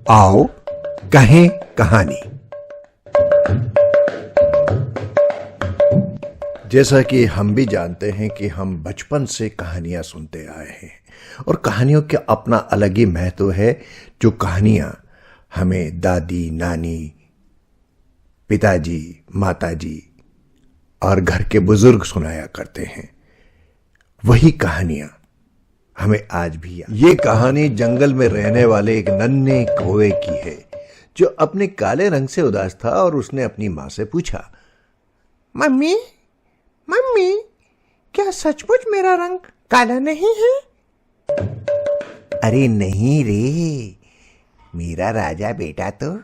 आओ कहें कहानी। जैसा कि हम भी जानते हैं कि हम बचपन से कहानियां सुनते आए हैं और कहानियों का अपना अलग ही महत्व है। जो कहानियां हमें दादी, नानी, पिताजी, माताजी और घर के बुजुर्ग सुनाया करते हैं, वही कहानियां हमें आज भी याद। ये कहानी जंगल में रहने वाले एक नन्हे कौवे की है जो अपने काले रंग से उदास था और उसने अपनी मां से पूछा, मम्मी मम्मी, क्या सचमुच मेरा रंग काला नहीं है? अरे नहीं रे, मेरा राजा बेटा तो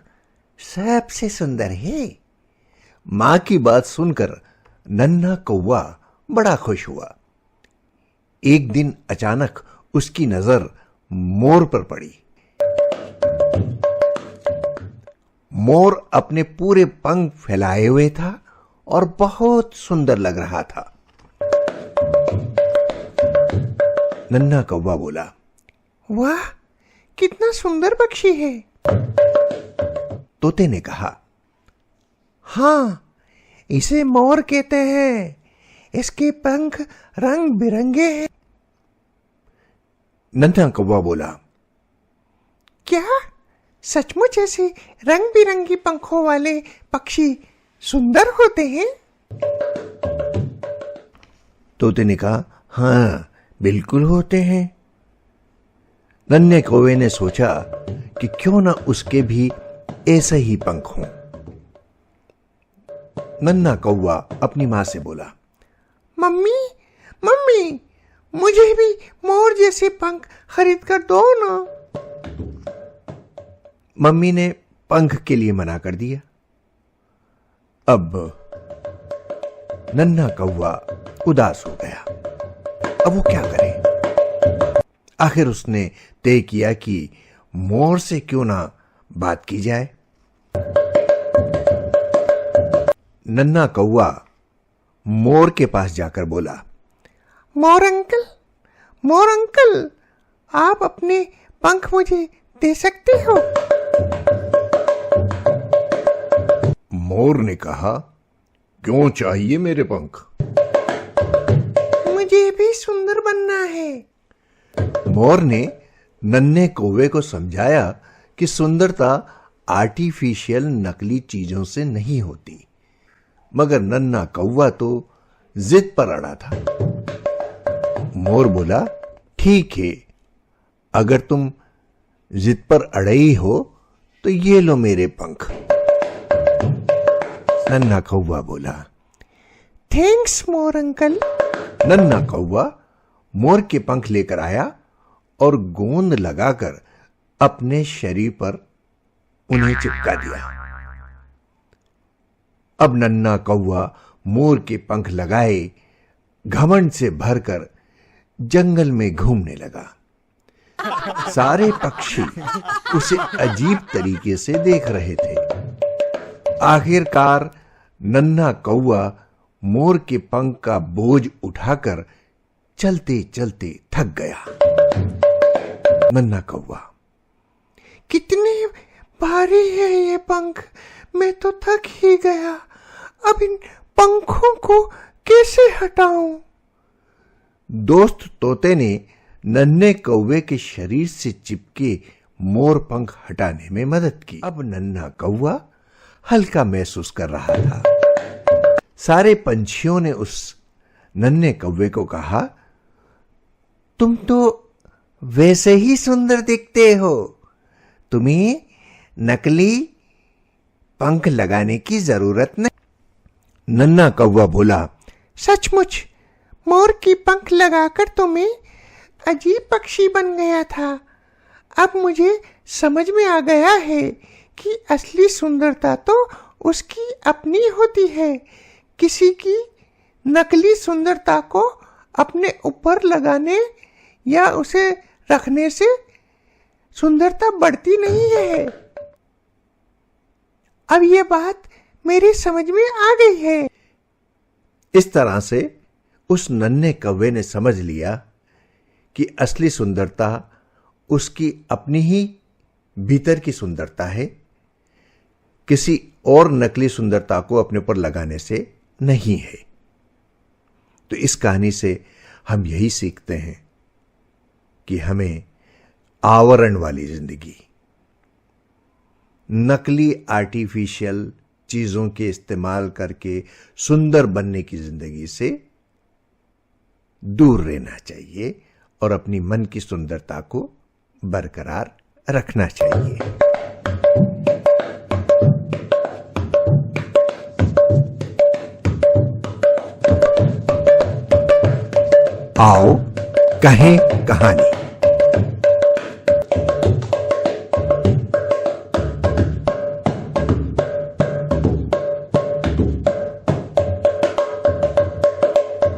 सबसे सुंदर है। मां की बात सुनकर नन्हा कौवा बड़ा खुश हुआ। एक दिन अचानक उसकी नजर मोर पर पड़ी। मोर अपने पूरे पंख फैलाए हुए था और बहुत सुंदर लग रहा था। नन्हा कौवा बोला, वाह, कितना सुंदर पक्षी है। तोते ने कहा, हाँ, इसे मोर कहते हैं। इसके पंख रंग बिरंगे हैं। नन्हा कौवा बोला, क्या सचमुच ऐसे रंग बिरंगी पंखों वाले पक्षी सुंदर होते हैं? तोते ने कहा, हाँ बिल्कुल होते हैं। नन्हे कौवे ने सोचा कि क्यों ना उसके भी ऐसे ही पंख हों। नन्हा कौवा अपनी मां से बोला, मम्मी मम्मी, मुझे भी मोर जैसे पंख खरीद कर दो ना। मम्मी ने पंख के लिए मना कर दिया। अब नन्हा कौवा उदास हो गया। अब वो क्या करे? आखिर उसने तय किया कि मोर से क्यों ना बात की जाए। नन्हा कौवा मोर के पास जाकर बोला, मोर अंकल, आप अपने पंख मुझे दे सकते हो? मोर ने कहा, क्यों चाहिए मेरे पंख? मुझे भी सुंदर बनना है। मोर ने नन्हे कौवे को समझाया कि सुंदरता आर्टिफिशियल नकली चीजों से नहीं होती, मगर नन्हा कौवा तो जिद पर अड़ा था। मोर बोला, ठीक है, अगर तुम जिद पर अड़े ही हो तो ये लो मेरे पंख। नन्हा कौवा बोला, थैंक्स मोर अंकल। नन्हा कौवा मोर के पंख लेकर आया और गोंद लगाकर अपने शरीर पर उन्हें चिपका दिया। अब नन्हा कौवा मोर के पंख लगाए घमंड से भरकर जंगल में घूमने लगा। सारे पक्षी उसे अजीब तरीके से देख रहे थे। आखिरकार नन्हा कौवा मोर के पंख का बोझ उठाकर चलते चलते थक गया। नन्हा कौवा, कितने भारी है ये पंख, मैं तो थक ही गया। अब इन पंखों को कैसे हटाऊं? दोस्त तोते ने नन्हे कौवे के शरीर से चिपके मोर पंख हटाने में मदद की। अब नन्हा कौवा हल्का महसूस कर रहा था। सारे पंछियों ने उस नन्हे कौवे को कहा, तुम तो वैसे ही सुंदर दिखते हो, तुम्हें नकली पंख लगाने की जरूरत नहीं। नन्हा कौवा बोला, सचमुच मोर की पंख लगाकर तो मैं अजीब पक्षी बन गया था। अब मुझे समझ में आ गया है कि असली सुंदरता तो उसकी अपनी होती है। किसी की नकली सुंदरता को अपने ऊपर लगाने या उसे रखने से सुंदरता बढ़ती नहीं है। अब यह बात मेरी समझ में आ गई है। इस तरह से उस नन्हे कौवे ने समझ लिया कि असली सुंदरता उसकी अपनी ही भीतर की सुंदरता है, किसी और नकली सुंदरता को अपने ऊपर लगाने से नहीं है। तो इस कहानी से हम यही सीखते हैं कि हमें आवरण वाली जिंदगी, नकली आर्टिफिशियल चीजों के इस्तेमाल करके सुंदर बनने की जिंदगी से दूर रहना चाहिए और अपनी मन की सुंदरता को बरकरार रखना चाहिए। आओ कहें कहानी।